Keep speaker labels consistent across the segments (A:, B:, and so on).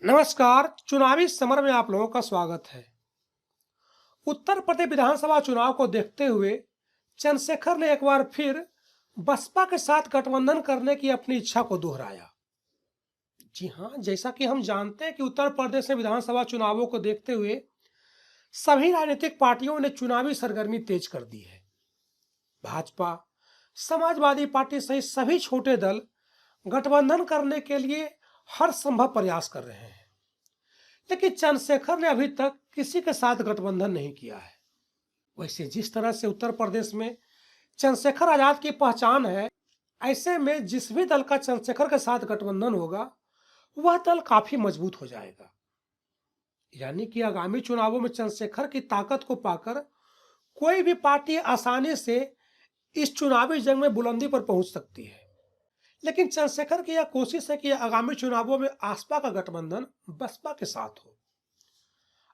A: नमस्कार। चुनावी समर में आप लोगों का स्वागत है। उत्तर प्रदेश विधानसभा चुनाव को देखते हुए चंद्रशेखर ने एक बार फिर बसपा के साथ गठबंधन करने की अपनी इच्छा को दोहराया। जी हां, जैसा कि हम जानते हैं कि उत्तर प्रदेश में विधानसभा चुनावों को देखते हुए सभी राजनीतिक पार्टियों ने चुनावी सरगर्मी तेज कर दी है। भाजपा, समाजवादी पार्टी सहित सभी छोटे दल गठबंधन करने के लिए हर संभव प्रयास कर रहे हैं, लेकिन चंद्रशेखर ने अभी तक किसी के साथ गठबंधन नहीं किया है। वैसे जिस तरह से उत्तर प्रदेश में चंद्रशेखर आजाद की पहचान है, ऐसे में जिस भी दल का चंद्रशेखर के साथ गठबंधन होगा वह दल काफी मजबूत हो जाएगा। यानी कि आगामी चुनावों में चंद्रशेखर की ताकत को पाकर कोई भी पार्टी आसानी से इस चुनावी जंग में बुलंदी पर पहुंच सकती है। लेकिन चंद्रशेखर की यह कोशिश है कि आगामी चुनावों में आसपा का गठबंधन बसपा के साथ हो।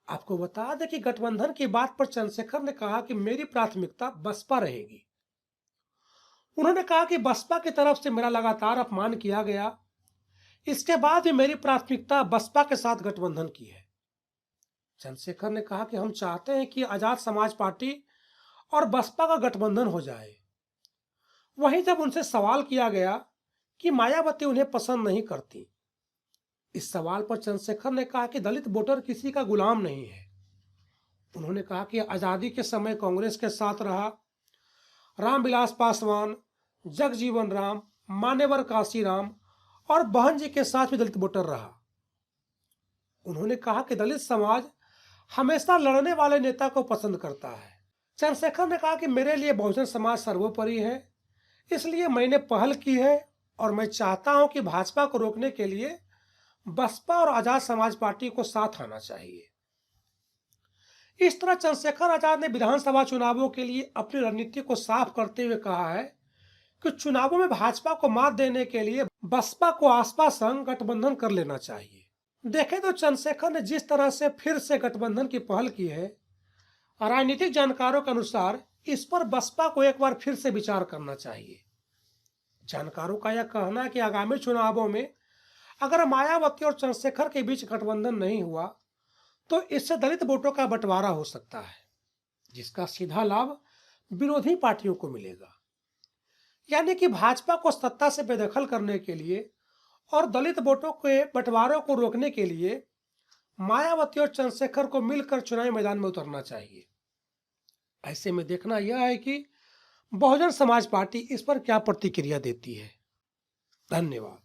A: आपको बता दें कि गठबंधन की बात पर चंद्रशेखर ने कहा कि मेरी प्राथमिकता बसपा रहेगी। उन्होंने कहा कि बसपा की तरफ से मेरा लगातार अपमान किया गया, इसके बाद भी मेरी प्राथमिकता बसपा के साथ गठबंधन की है। चंद्रशेखर ने कहा कि हम चाहते हैं कि आजाद समाज पार्टी और बसपा का गठबंधन हो जाए। वहीं जब उनसे सवाल किया गया कि मायावती उन्हें पसंद नहीं करती, इस सवाल पर चंद्रशेखर ने कहा कि दलित वोटर किसी का गुलाम नहीं है। उन्होंने कहा कि आजादी के समय कांग्रेस के साथ रहा रामविलास पासवान, जगजीवन राम, मान्यवर काशीराम और बहन जी के साथ भी दलित वोटर रहा। उन्होंने कहा कि दलित समाज हमेशा लड़ने वाले नेता को पसंद करता है। चंद्रशेखर ने कहा कि मेरे लिए बहुजन समाज सर्वोपरि है, इसलिए मैंने पहल की है और मैं चाहता हूं कि भाजपा को रोकने के लिए बसपा और आजाद समाज पार्टी को साथ आना चाहिए। इस तरह चंद्रशेखर आजाद ने विधानसभा चुनावों के लिए अपनी रणनीति को साफ करते हुए कहा है कि चुनावों में भाजपा को मात देने के लिए बसपा को आसपा संग गठबंधन कर लेना चाहिए। देखें तो चंद्रशेखर ने जिस तरह से फिर से गठबंधन की पहल की है, राजनीतिक जानकारों के अनुसार इस पर बसपा को एक बार फिर से विचार करना चाहिए। जानकारों का यह कहना है कि आगामी चुनावों में अगर मायावती और चंद्रशेखर के बीच गठबंधन नहीं हुआ तो इससे दलित वोटों का बंटवारा हो सकता है, जिसका सीधा लाभ विरोधी पार्टियों को मिलेगा। यानी कि भाजपा को सत्ता से बेदखल करने के लिए और दलित वोटों के बंटवारों को रोकने के लिए मायावती और चंद्रशेखर को मिलकर चुनावी मैदान में उतरना चाहिए। ऐसे में देखना यह है कि बहुजन समाज पार्टी इस पर क्या प्रतिक्रिया देती है। धन्यवाद।